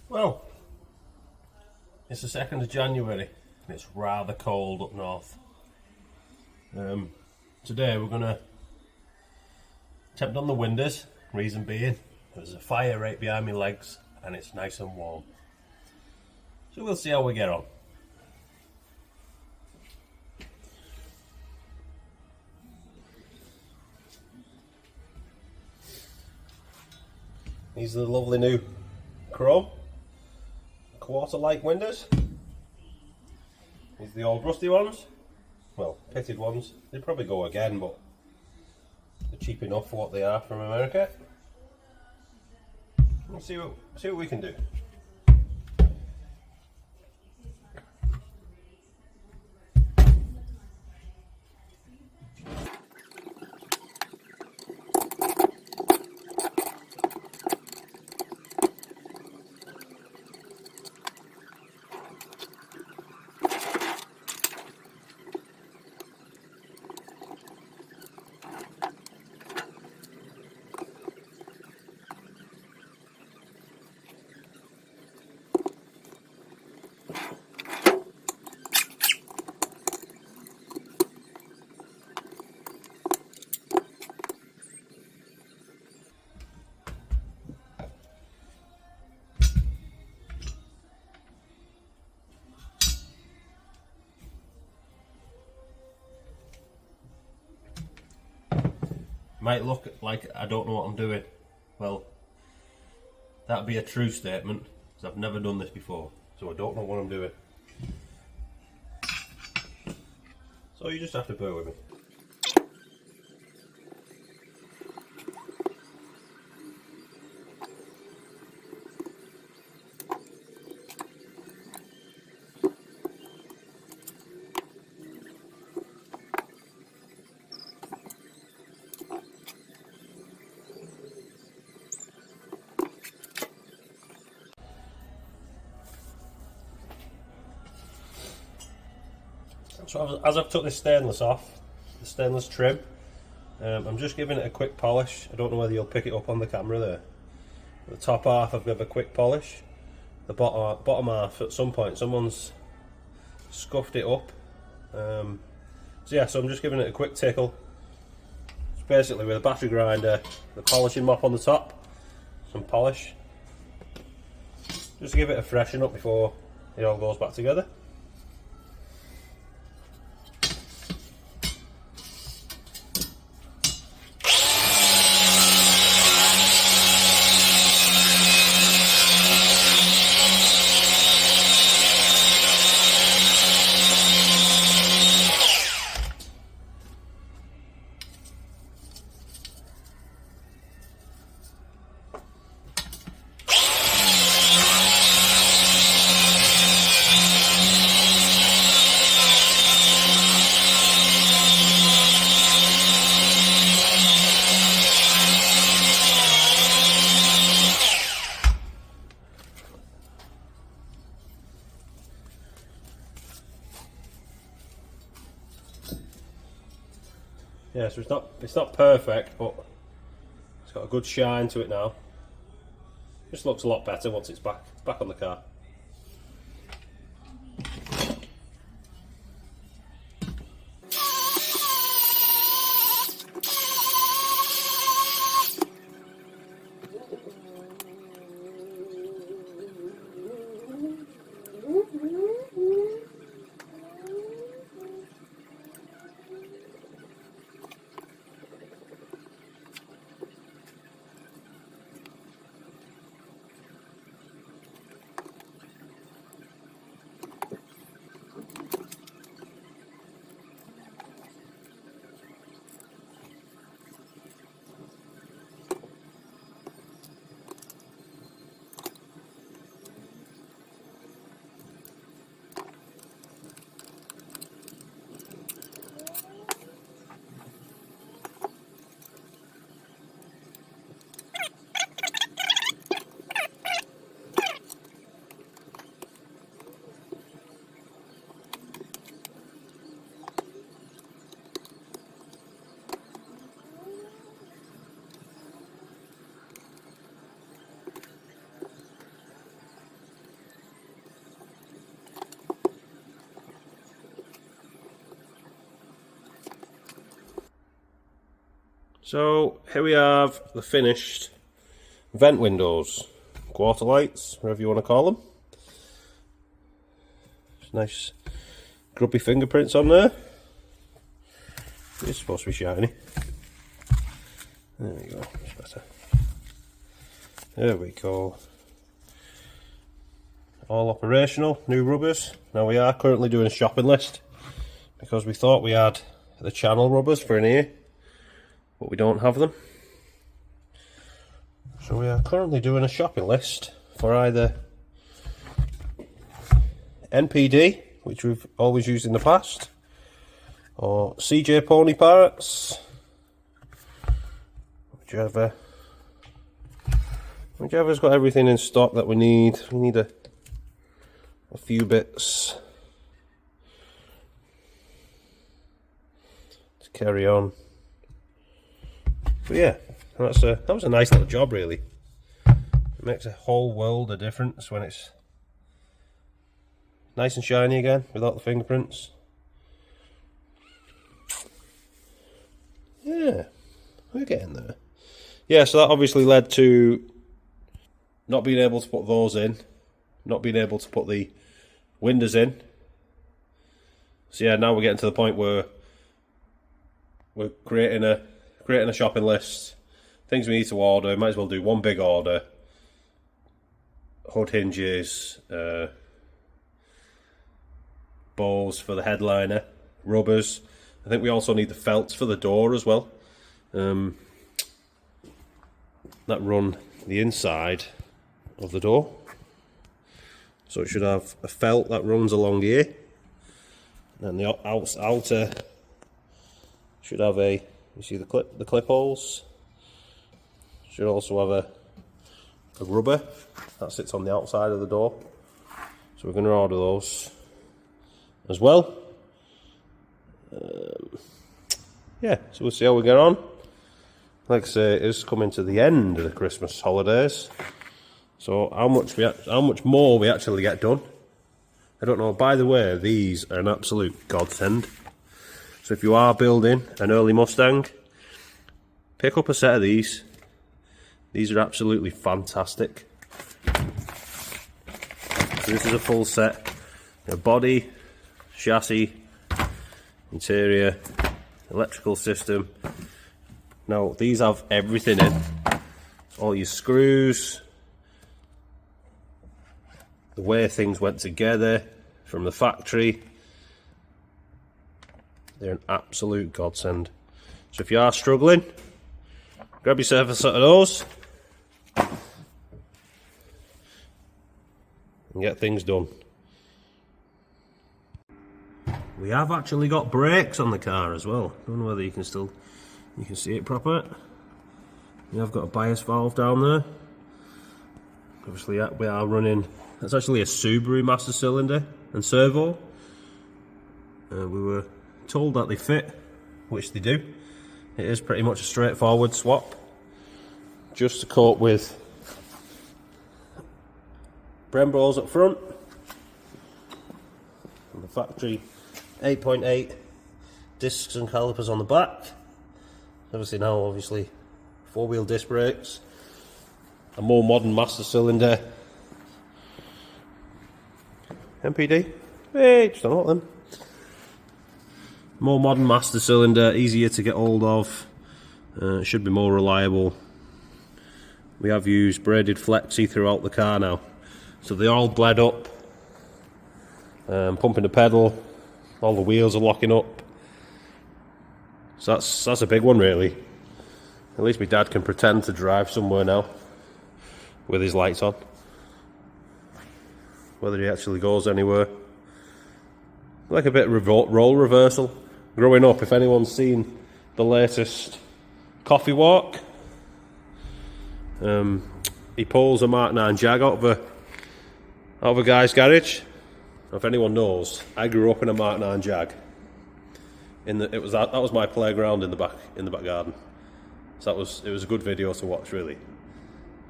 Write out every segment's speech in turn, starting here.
Well, it's the 2nd of January and it's rather cold up north. Today we're going to attempt on the windows, reason being there's a fire right behind my legs and it's nice and warm. So we'll see how we get on. These are the lovely new chrome quarter light windows. These are the old rusty ones, well, pitted ones. They probably go again, but they're cheap enough for what they are from America. We'll see what we can do. Might look like I don't know what I'm doing. Well, that'd be a true statement, because I've never done this before, so I don't know what I'm doing. So you just have to bear with me. So as I've took this stainless off, the stainless trim, I'm just giving it a quick polish. I don't know whether you'll pick it up on the camera there. The top half I've given a quick polish. The bottom half, at some point someone's scuffed it up. So yeah, so I'm just giving it a quick tickle. It's basically with a battery grinder, the polishing mop on the top, some polish. Just to give it a freshen up before it all goes back together. Yeah, so it's not perfect, but it's got a good shine to it now. Just looks a lot better once it's back on the car. So here we have the finished vent windows, quarter lights, whatever you want to call them. Nice grubby fingerprints on there. It's supposed to be shiny. There we go, much better. There we go. All operational, new rubbers. Now we are currently doing a shopping list because we thought we had the channel rubbers for in here, but we don't have them. So we are currently doing a shopping list for either NPD, which we've always used in the past, or CJ Pony Parrots, whichever's got everything in stock that we need. We need a few bits to carry on. But yeah, that was a nice little job, really. It makes a whole world of difference when it's nice and shiny again without the fingerprints. Yeah, we're getting there. Yeah, so that obviously led to not being able to put those in, not being able to put the windows in. So yeah, now we're getting to the point where we're creating a shopping list, things we need to order. Might as well do one big order. Hood hinges, bows for the headliner, rubbers. I think we also need the felts for the door as well. That run the inside of the door. So it should have a felt that runs along here. And the outer should have you see the clip holes. Should also have a rubber that sits on the outside of the door. So we're going to order those as well. Yeah, so we'll see how we get on. Like I say, it is coming to the end of the Christmas holidays. So how much more we actually get done, I don't know. By the way, these are an absolute godsend. So if you are building an early Mustang, pick up a set of these. These are absolutely fantastic. So this is a full set. A body, chassis, interior, electrical system. Now these have everything in. All your screws, the way things went together from the factory. They're an absolute godsend. So if you are struggling, grab yourself a set of those and get things done. We have actually got brakes on the car as well. I don't know whether you can see it proper. We have got a bias valve down there. Obviously we are running, that's actually a Subaru master cylinder and servo. We were told that they fit, which they do. It is pretty much a straightforward swap, just to cope with Brembos up front and the factory 8.8 discs and calipers on the back. Obviously 4-wheel disc brakes, a more modern master cylinder. MPD? Hey, just don't want them. More modern master cylinder, easier to get hold of, should be more reliable. We have used braided flexi throughout the car now, so they're all bled up. Pumping the pedal, all the wheels are locking up. So that's a big one, really. At least my dad can pretend to drive somewhere now with his lights on. Whether he actually goes anywhere. Like a bit of role reversal. Growing up, if anyone's seen the latest Coffee Walk, he pulls a Mark 9 Jag out of a guy's garage. If anyone knows, I grew up in a Mark 9 Jag. That was my playground in the back garden. So it was a good video to watch, really.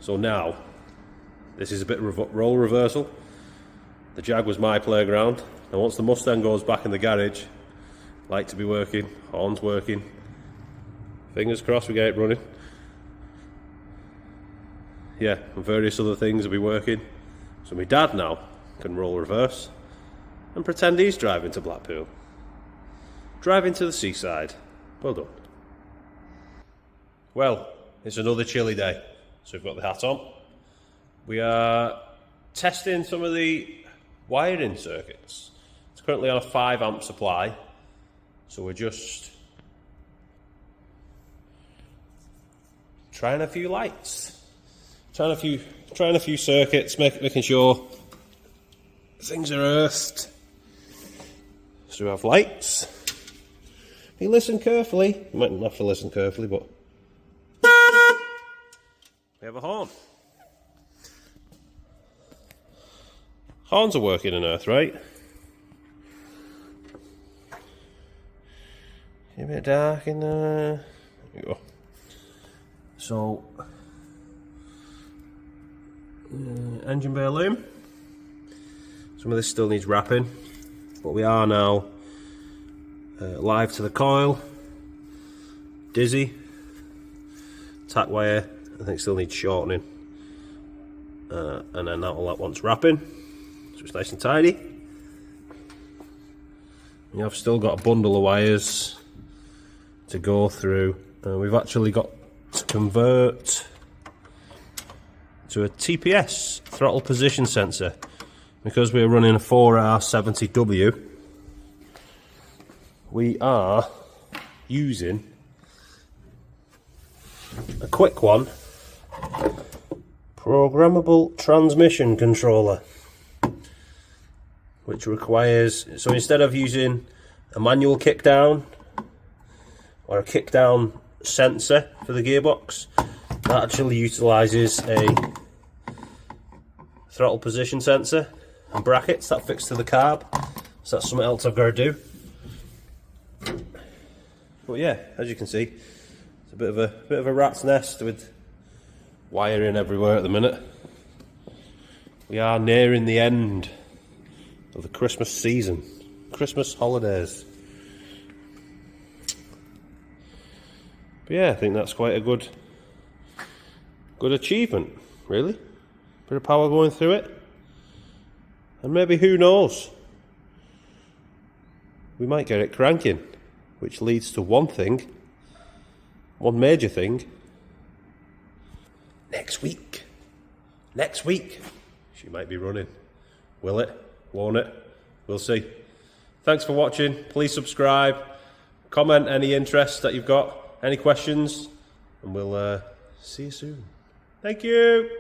So now, this is a bit of role reversal. The Jag was my playground, and once the Mustang goes back in the garage, light to be working, horns working, Fingers crossed we get it running. Yeah, and various other things will be working. So my dad now can roll reverse and pretend he's driving to Blackpool. Driving to the seaside. Well done. Well, it's another chilly day, so we've got the hat on. We are testing some of the wiring circuits. It's currently on a 5 amp supply, so we're just trying a few lights, trying a few circuits, making sure things are earthed. So we have lights. If you listen carefully, you might not have to listen carefully, but we have a horn. Horns are working in earth, right? A bit dark in there. There we go. So, engine bay loom. Some of this still needs wrapping, but we are now live to the coil. Dizzy. Tack wire, I think still needs shortening. And then that wants wrapping. So it's nice and tidy. We have still got a bundle of wires to go through. We've actually got to convert to a TPS, throttle position sensor, because we're running a 4R70W. We are using a quick one, programmable transmission controller, which requires, so instead of using a manual kick down or a kick down sensor for the gearbox, that actually utilises a throttle position sensor and brackets that fix to the carb. So that's something else I've got to do. But yeah, as you can see, it's a bit of a rat's nest with wiring everywhere at the minute. We are nearing the end of the Christmas season, Christmas holidays. But yeah, I think that's quite a good achievement, really. Bit of power going through it, and maybe, who knows, we might get it cranking, which leads to one major thing. Next week, she might be running. Will it? Won't it? We'll see. Thanks for watching. Please subscribe, comment any interest that you've got, any questions, and we'll see you soon. Thank you.